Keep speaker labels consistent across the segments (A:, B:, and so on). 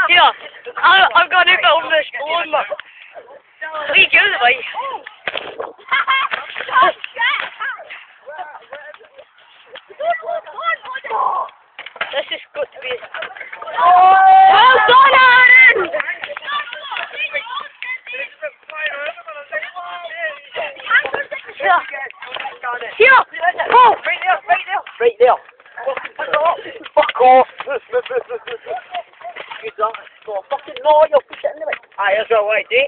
A: Here, I'm going to film this one. What are you doing, mate? This is good to be. Well done! Here! Oh!
B: Right there. Fuck off. You don't. Oh, fucking no, you'll push it in the way. Aye, that's all right, eh?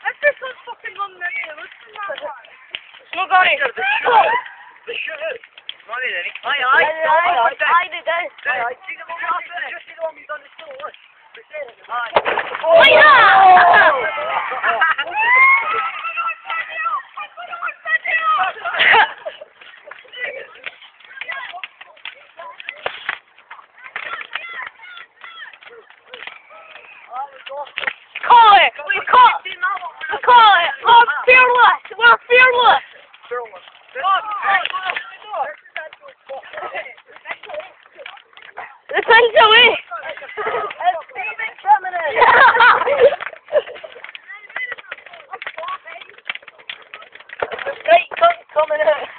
A: That's just so fucking unreal. It's not going to
B: The shooter. Money then.
A: I did it.
B: Just see the one we've done the school, look.
A: Oh, yeah! Call it! We call it! We're fearless! We're fearless! The sun's away!
B: Right, coming out.